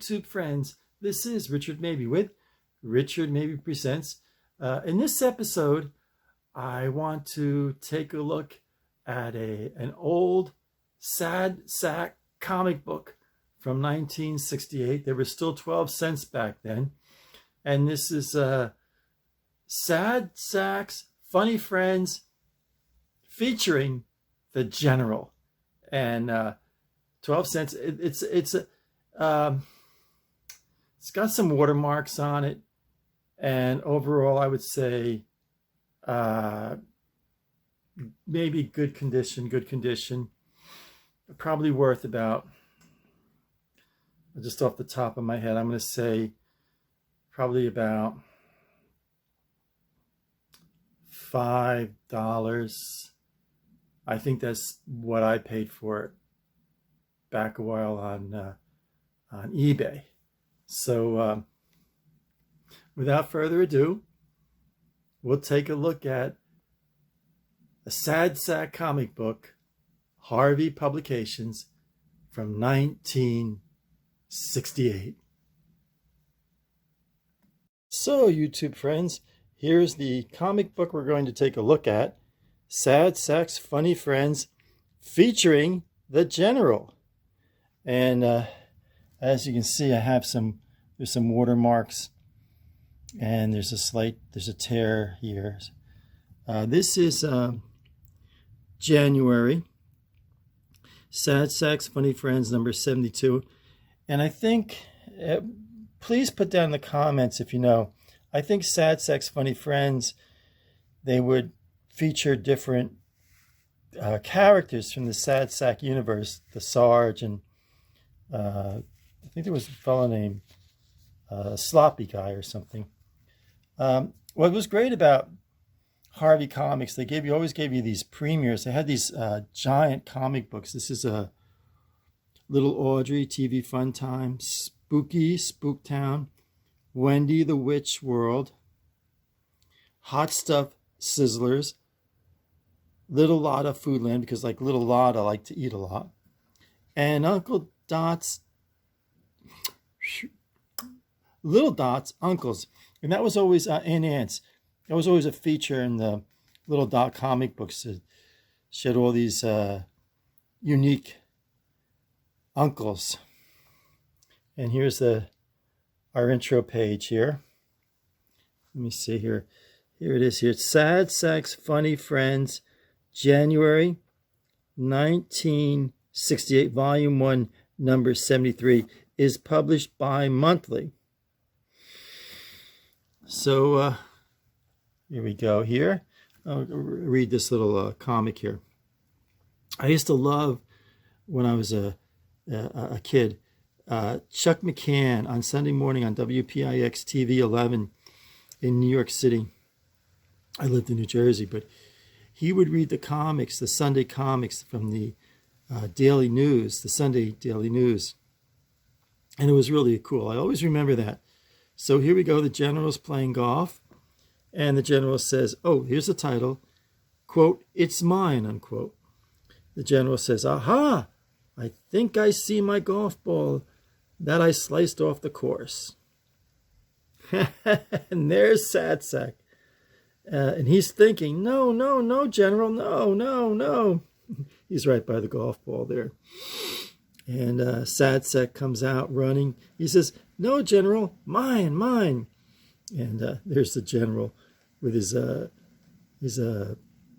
YouTube friends. This is Richard Mabey with Richard Mabey Presents. In this episode, I want to take a look at an old sad sack comic book from 1968. There were still 12 cents back then. And this is Sad Sacks Funny Friends featuring the General. And 12 cents. It's got some watermarks on it, and overall, I would say maybe good condition. Probably worth about, just off the top of my head, I'm going to say probably about $5. I think that's what I paid for it back a while on eBay. So without further ado, we'll take a look at a sad sack comic book, Harvey Publications, from 1968. So YouTube friends, here's the comic book we're going to take a look at, Sad Sacks Funny Friends, featuring the General. And as you can see, I have there's some watermarks, and there's a tear here. This is January, Sad Sacks Funny Friends number 72. And I think, please put down in the comments if you know, I think Sad Sacks Funny Friends, they would feature different characters from the Sad Sack universe, the Sarge, and I think there was a fellow named Sloppy Guy or something. What was great about Harvey Comics, they always gave you these premieres. They had these giant comic books. This is a Little Audrey, TV Fun Time, Spooky, Spooktown, Wendy the Witch World, Hot Stuff Sizzlers, Little Lotta Foodland, because like Little Lotta liked to eat a lot, and Little Dot's Uncles. And that was always and Aunts. That was always a feature in the Little Dot comic books. She had all these unique uncles. And here's our intro page here. Let me see here. Here it is here. Sad Sacks Funny Friends, January 1968, Volume 1, number 73, is published bi-monthly. So here we go here. I'll read this little comic here. I used to love, when I was a kid, Chuck McCann on Sunday morning on WPIX TV 11 in New York City. I lived in New Jersey, but he would read the comics, the Sunday comics from the Daily News, the Sunday Daily News. And it was really cool. I always remember that. So here we go. The General's playing golf. And the General says, oh, here's the title, quote, "It's mine," unquote. The General says, aha, I think I see my golf ball that I sliced off the course. And there's Sad Sack. And he's thinking, no, General, no. He's right by the golf ball there. And Sad Sack comes out running. He says, no, General, mine. And there's the General with his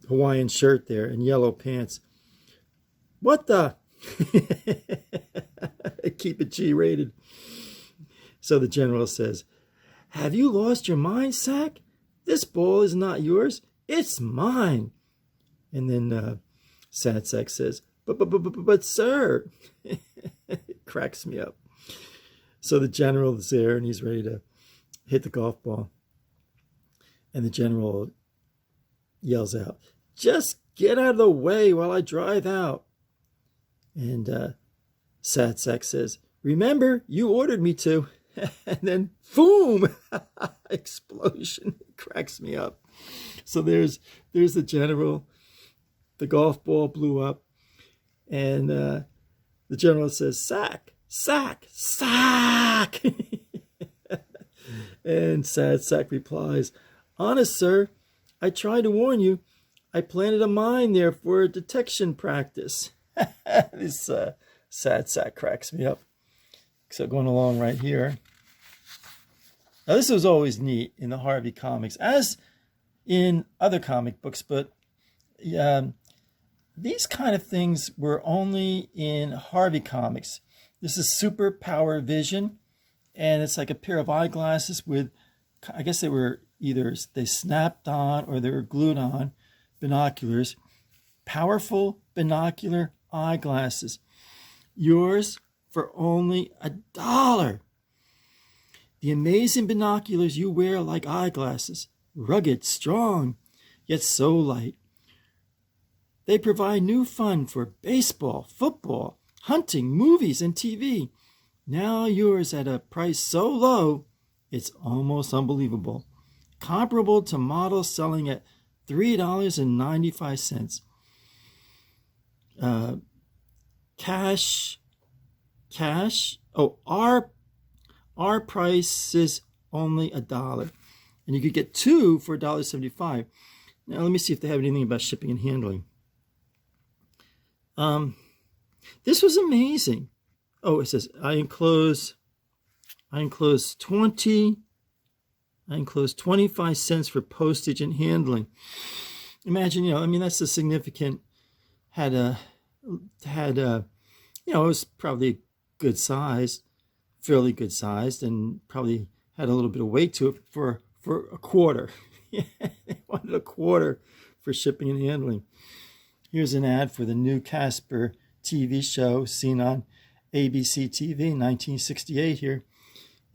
Hawaiian shirt there and yellow pants. What the? Keep it G-rated. So the General says, have you lost your mind, Sack? This ball is not yours. It's mine. And then Sad Sack says, but sir. It cracks me up. So the General is there, and he's ready to hit the golf ball. And the General yells out, just get out of the way while I drive out. And Sad Sack says, remember, you ordered me to. And then, boom, explosion. It cracks me up. So there's the General. The golf ball blew up. And the General says, Sack, Sack, sack. And Sad Sack replies, honest, sir, I tried to warn you. I planted a mine there for detection practice. This Sad Sack cracks me up. So going along right here. Now this was always neat in the Harvey comics, as in other comic books, but these kind of things were only in Harvey comics. This is superpower vision, and it's like a pair of eyeglasses with, I guess they were either they snapped on or they were glued on, binoculars. Powerful binocular eyeglasses. Yours for only $1. The amazing binoculars you wear are like eyeglasses, rugged, strong, yet so light. They provide new fun for baseball, football, hunting, movies, and TV. Now yours at a price so low, it's almost unbelievable. Comparable to models selling at $3.95. Cash. Oh, our price is only $1, and you could get 2 for $1.75. Now let me see if they have anything about shipping and handling. This was amazing. Oh, it says I enclose 25 cents for postage and handling. Imagine, I mean, that's a significant, it was probably good sized, fairly good sized, and probably had a little bit of weight to it for a quarter. They wanted a quarter for shipping and handling. Here's an ad for the new Casper TV show seen on ABC TV, 1968 here.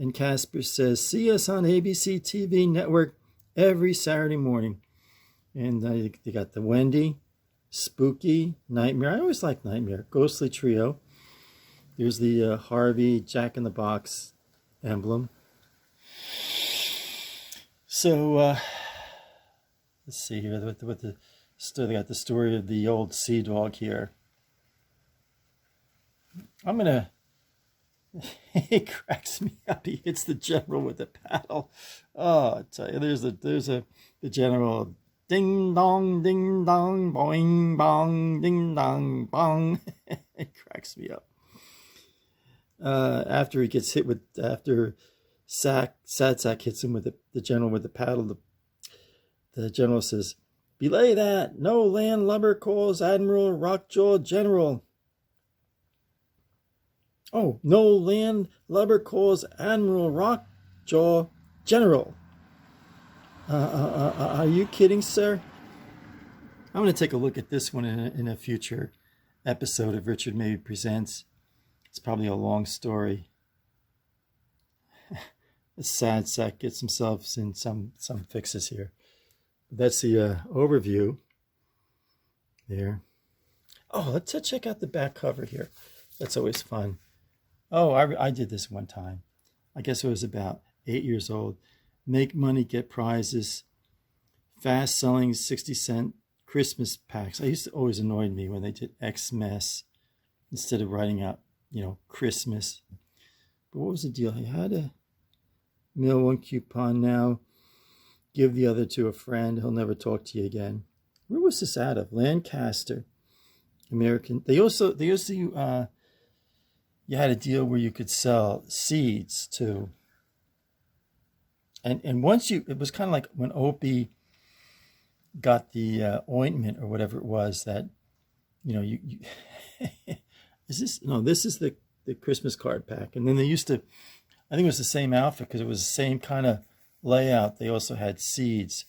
And Casper says, see us on ABC TV network every Saturday morning. And they got the Wendy, Spooky, Nightmare. I always like Nightmare. Ghostly Trio. Here's the Harvey Jack in the Box emblem. So, let's see here. They got the story of the old sea dog here. It cracks me up. He hits the general with the paddle. Oh, I tell you, there's the general. Ding dong, boing bong, ding dong, bong. It cracks me up. After he gets hit after Sad Sack hits him with the general with the paddle, the general says, belay that, no land lubber calls Admiral Rockjaw General. Oh, no land lubber calls Admiral Rockjaw General. Are you kidding, sir? I'm going to take a look at this one in a future episode of Richard Mabey Presents. It's probably a long story. The Sad Sack gets himself in some fixes here. That's the overview there. Oh, let's check out the back cover here. That's always fun. Oh, I did this one time. I guess I was about 8 years old. Make money, get prizes. Fast selling 60-cent Christmas packs. I used to always annoy me when they did Xmas instead of writing out, Christmas. But what was the deal? You had to mail one coupon now, give the other to a friend. He'll never talk to you again. Where was this out of? Lancaster, American. They also you had a deal where you could sell seeds too. And once it was kind of like when Opie got the ointment or whatever it was that, you this is the Christmas card pack. And then they used to, I think it was the same outfit because it was the same kind of layout. They also had seeds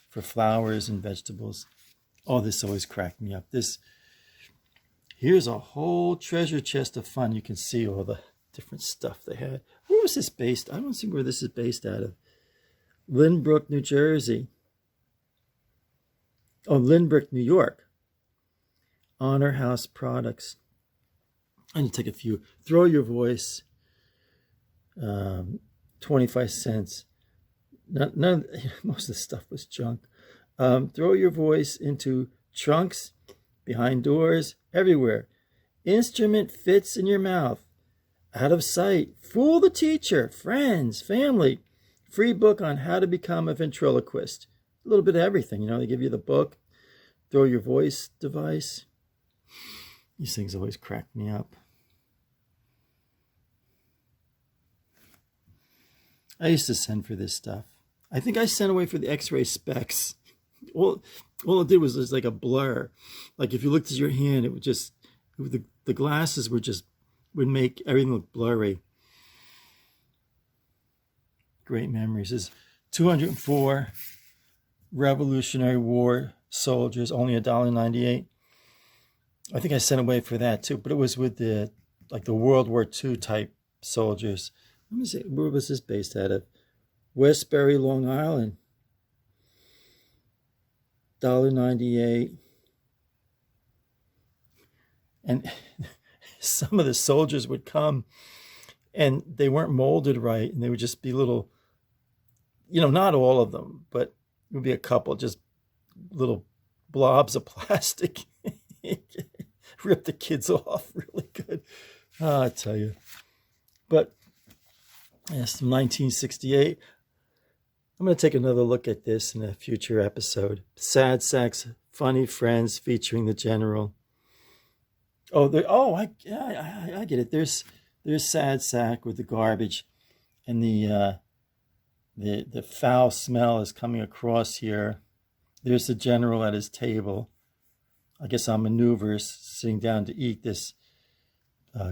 for flowers and vegetables. Oh, this always cracked me up. Here's a whole treasure chest of fun. You can see all the different stuff they had. Where was this based? I don't see where this is based out of. Lynbrook, New Jersey. Oh, Lynbrook, New York. Honor House Products. I need to take a few. Throw your voice. 25 cents. Most of the stuff was junk. Throw your voice into trunks, behind doors, everywhere. Instrument fits in your mouth. Out of sight. Fool the teacher, friends, family. Free book on how to become a ventriloquist. A little bit of everything. You know, they give you the book. Throw your voice device. These things always crack me up. I used to send for this stuff. I think I sent away for the X-ray specs. All it did was like a blur. Like if you looked at your hand, it would just, the glasses would make everything look blurry. Great memories. This is 204 Revolutionary War soldiers, only $1.98. I think I sent away for that too, but it was with the World War II type soldiers. Let me see, where was this based out of? Westbury, Long Island. $1.98. And some of the soldiers would come and they weren't molded right, and they would just be little, not all of them, but it would be a couple, just little blobs of plastic. Rip the kids off really good. I tell you. But yes, 1968. I'm going to take another look at this in a future episode. Sad Sacks, Funny Friends featuring the General. I get it. There's Sad Sack with the garbage, and the foul smell is coming across here. There's the General at his table. I guess on maneuvers, sitting down to eat this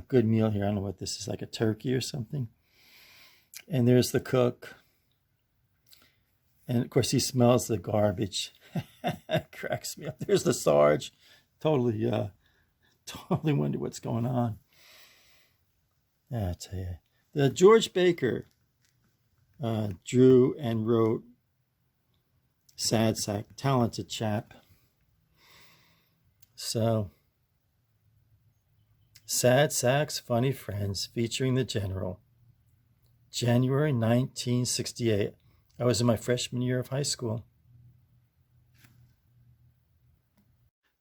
good meal here. I don't know what this is, like a turkey or something. And there's the cook. And of course, he smells the garbage. Cracks me up. There's the Sarge. Totally wonder what's going on. Yeah, I tell you. The George Baker drew and wrote Sad Sack. Talented chap. So, Sad Sacks, Funny Friends, featuring the General. January 1968. I was in my freshman year of high school.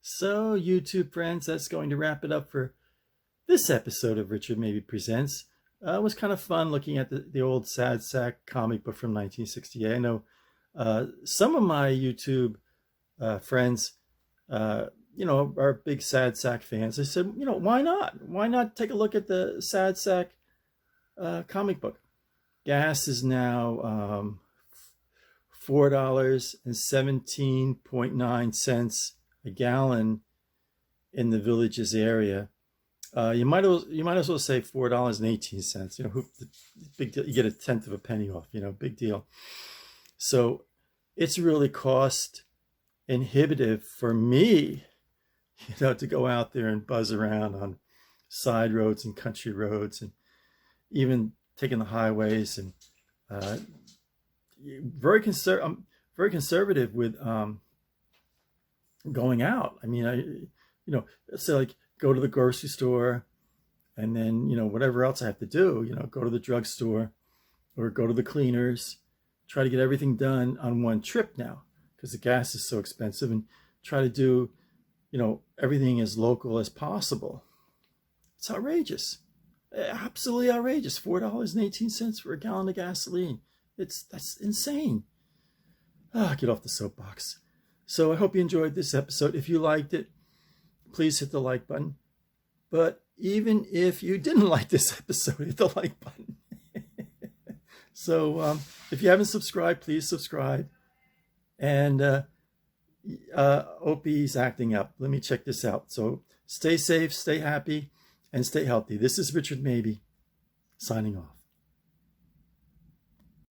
So, YouTube friends, that's going to wrap it up for this episode of Richard Mabey Presents. It was kind of fun looking at the old Sad Sack comic book from 1968. I know some of my YouTube friends, are big Sad Sack fans. I said, why not? Why not take a look at the Sad Sack comic book? Gas is now $4.17.9 a gallon in the Villages area. You might as well say $4.18. Big deal. You get a tenth of a penny off. Big deal. So it's really cost inhibitive for me, to go out there and buzz around on side roads and country roads, and even taking the highways, and I'm very conservative with going out. I mean, say like go to the grocery store, and then whatever else I have to do, go to the drugstore or go to the cleaners. Try to get everything done on one trip now because the gas is so expensive, and try to do everything as local as possible. It's outrageous. Absolutely outrageous. $4.18 for a gallon of gasoline. That's insane. Get off the soapbox. So I hope you enjoyed this episode. If you liked it, please hit the like button. But even if you didn't like this episode, hit the like button. So if you haven't subscribed, please subscribe. And Opie's acting up. Let me check this out. So stay safe, stay happy, and stay healthy. This is Richard Mabey signing off.